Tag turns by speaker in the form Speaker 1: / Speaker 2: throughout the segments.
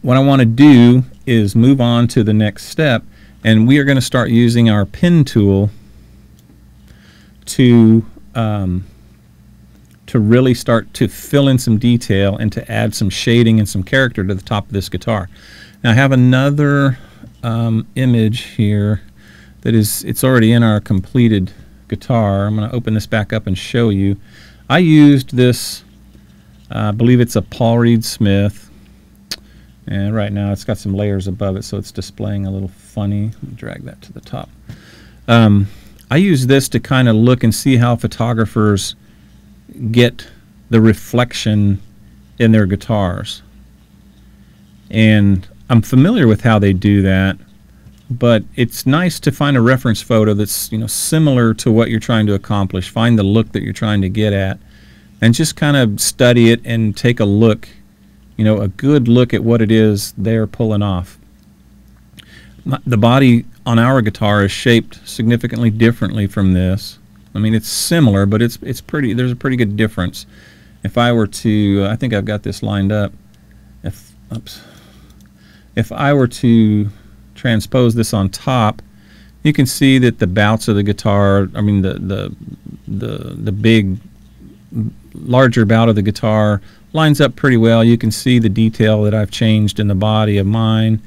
Speaker 1: what I want to do is move on to the next step, and we are going to start using our pen tool to really start to fill in some detail and to add some shading and some character to the top of this guitar. Now I have another image here that it's already in our completed guitar. I'm going to open this back up and show you. I used this, I believe it's a Paul Reed Smith, and right now it's got some layers above it, so it's displaying a little funny. Let me drag that to the top. I use this to kind of look and see how photographers get the reflection in their guitars. And I'm familiar with how they do that, but it's nice to find a reference photo that's, you know, similar to what you're trying to accomplish. Find the look that you're trying to get at and just kind of study it and take a look, you know, a good look at what it is they're pulling off. The body on our guitar is shaped significantly differently from this. I mean, it's similar, but it's pretty. There's a pretty good difference. If I were to, I think I've got this lined up. If I were to transpose this on top, you can see that the bouts of the guitar, I mean the big, larger bout of the guitar lines up pretty well. You can see the detail that I've changed in the body of mine.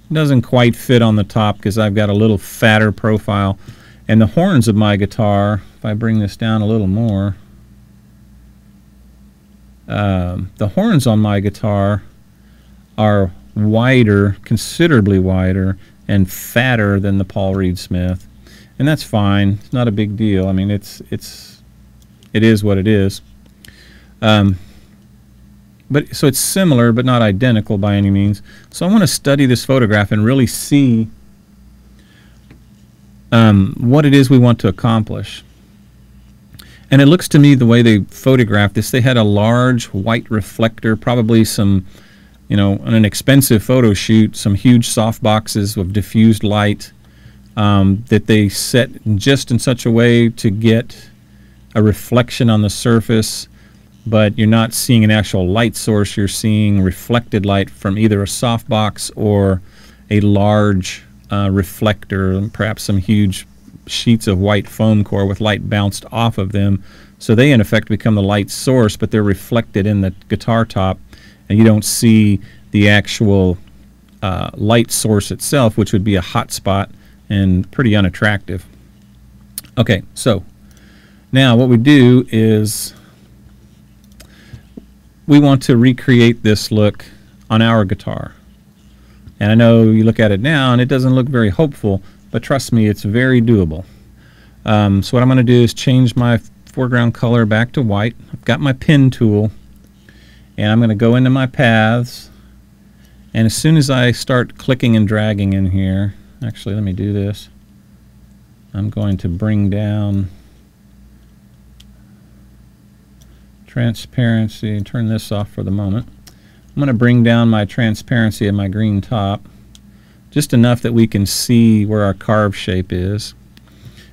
Speaker 1: It doesn't quite fit on the top because I've got a little fatter profile. And the horns of my guitar, if I bring this down a little more, the horns on my guitar are wider, considerably wider, and fatter than the Paul Reed Smith. And that's fine. It's not a big deal. I mean, it is what it is. But so it's similar, but not identical by any means. So I want to study this photograph and really see what it is we want to accomplish. And it looks to me, the way they photographed this, they had a large white reflector, probably some, you know, on an expensive photo shoot, some huge soft boxes with diffused light that they set just in such a way to get a reflection on the surface, but you're not seeing an actual light source. You're seeing reflected light from either a softbox or a large reflector, perhaps some huge sheets of white foam core with light bounced off of them. So they in effect become the light source, but they're reflected in the guitar top, and you don't see the actual light source itself, which would be a hot spot and pretty unattractive. Okay, so now what we do is we want to recreate this look on our guitar. And I know you look at it now and it doesn't look very hopeful, but trust me, it's very doable. So what I'm going to do is change my foreground color back to white. I've got my pen tool, and I'm going to go into my paths, and as soon as I start clicking and dragging in here, actually let me do this. I'm going to bring down transparency and turn this off for the moment. I'm going to bring down my transparency of my green top just enough that we can see where our carved shape is.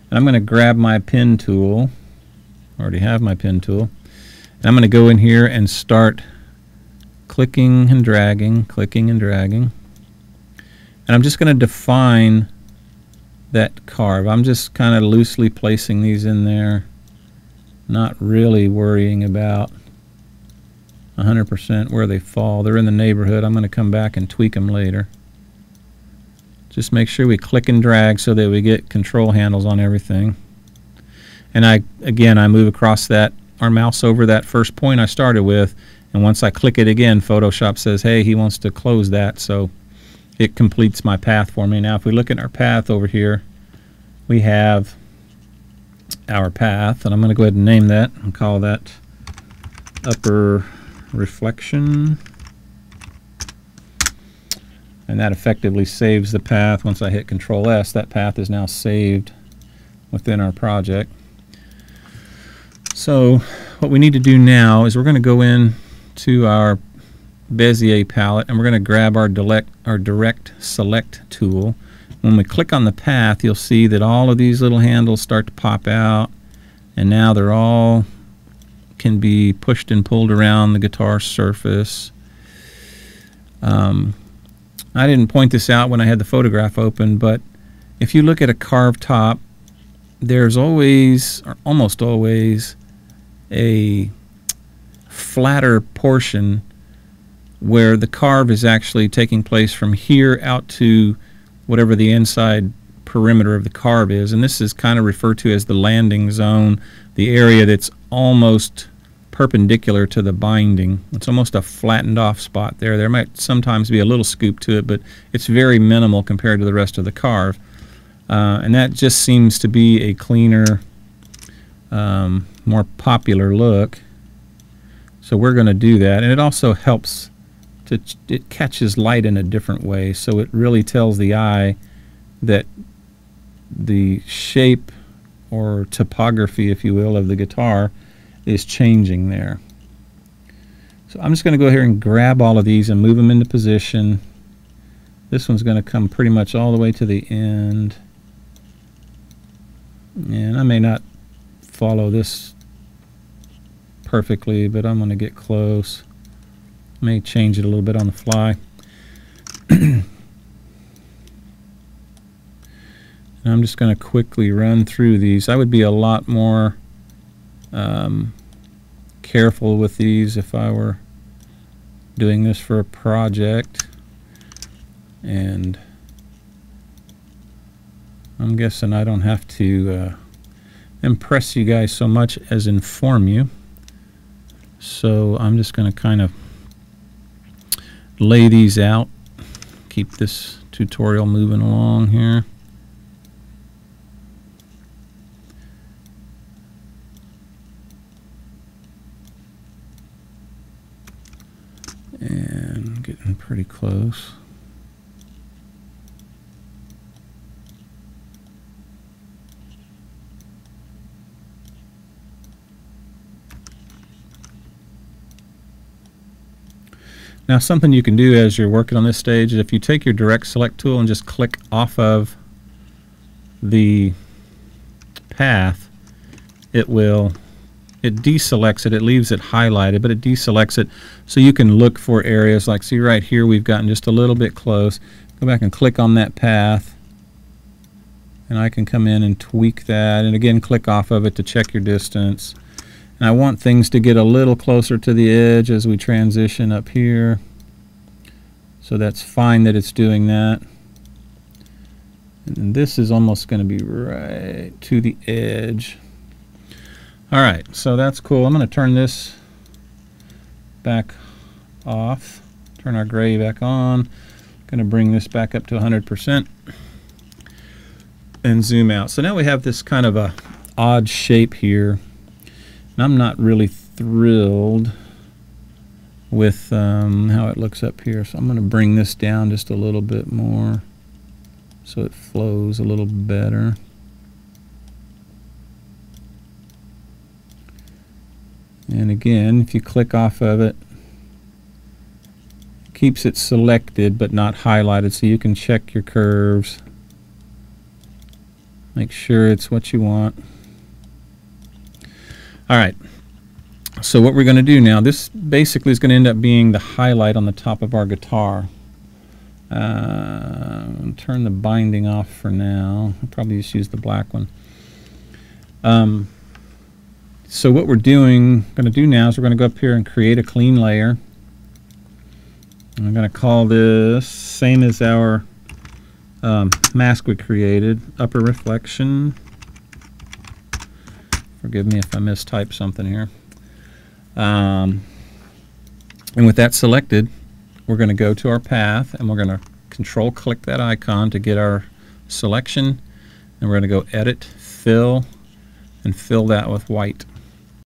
Speaker 1: And I'm going to grab my pen tool. I already have my pen tool. And I'm going to go in here and start clicking and dragging, clicking and dragging. And I'm just going to define that carve. I'm just kind of loosely placing these in there, not really worrying about 100% where they fall. They're in the neighborhood. I'm going to come back and tweak them later. Just make sure we click and drag so that we get control handles on everything. And again, I move across our mouse over that first point I started with, and once I click it again, Photoshop says, hey, he wants to close that, so it completes my path for me. Now if we look at our path over here, we have our path, and I'm going to go ahead and name that and call that upper reflection, and that effectively saves the path. Once I hit Control S, that path is now saved within our project. So what we need to do now is we're going to go in to our Bezier palette, and we're going to grab our direct select tool. When we click on the path, you'll see that all of these little handles start to pop out, and now they're all can be pushed and pulled around the guitar surface. I didn't point this out when I had the photograph open, but if you look at a carved top, there's always, or almost always, a flatter portion where the carve is actually taking place from here out to whatever the inside perimeter of the carve is. And this is kind of referred to as the landing zone, the area that's almost perpendicular to the binding. It's almost a flattened off spot there. There might sometimes be a little scoop to it, but it's very minimal compared to the rest of the carve. And that just seems to be a cleaner, more popular look. So we're going to do that. And it also helps to, it catches light in a different way. So it really tells the eye that the shape or topography, if you will, of the guitar is changing there. So I'm just going to go here and grab all of these and move them into position. This one's going to come pretty much all the way to the end. And I may not follow this perfectly, but I'm going to get close. May change it a little bit on the fly. And I'm just going to quickly run through these. I would be a lot more careful with these if I were doing this for a project. And I'm guessing I don't have to impress you guys so much as inform you. So I'm just going to kind of lay these out, keep this tutorial moving along here. And getting pretty close. Now something you can do as you're working on this stage is if you take your direct select tool and just click off of the path, it deselects it. It leaves it highlighted, but it deselects it so you can look for areas like, see right here we've gotten just a little bit close. Go back and click on that path and I can come in and tweak that, and again click off of it to check your distance. And I want things to get a little closer to the edge as we transition up here. So that's fine that it's doing that. And this is almost going to be right to the edge. Alright, so that's cool. I'm going to turn this back off. Turn our gray back on. Going to bring this back up to 100%. And zoom out. So now we have this kind of a odd shape here. And I'm not really thrilled with how it looks up here, so I'm going to bring this down just a little bit more so it flows a little better. And again, if you click off of it, it keeps it selected but not highlighted, so you can check your curves, make sure it's what you want. Alright, so what we're going to do now, this basically is going to end up being the highlight on the top of our guitar. Turn the binding off for now. I'll probably just use the black one. So what we're going to do now is we're going to go up here and create a clean layer. I'm going to call this, same as our mask we created, upper reflection. Forgive me if I mistype something here. And with that selected, we're going to go to our path and we're going to control click that icon to get our selection, and we're going to go edit, fill, and fill that with white.